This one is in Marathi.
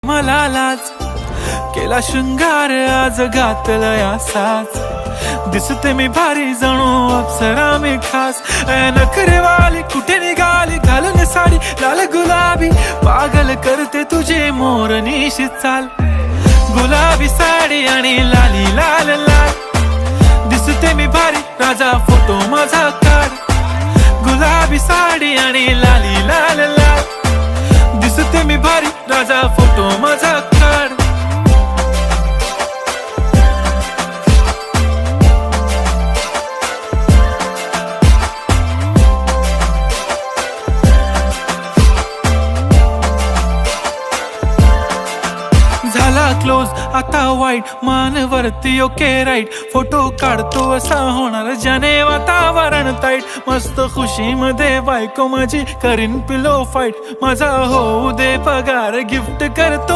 मला लाज केला शृंगार आज घातलाय असाच दिसते मी भारी जणू अप्सरा मी खास नखरेवाली कुठे निघाली घालून साडी लाल गुलाबी पागल करते तुझे मोरनीशी चाल गुलाबी साडी आणि लाली लाल लाल दिसते मी भारी राजा फोटो माझा काढ गुलाबी साडी आणि लाली लाल लाल दिसते मी भारी राजा फोटो माझा काढ झाला क्लोज आता वाईट मानवरती ओके राईट फोटो काढतो असा होणार ज्याने वातावरण ताईट मस्त खुशी मध्ये बायको माझी करीन पिलो फाईट माझा होऊ दे पगार गिफ्ट करतो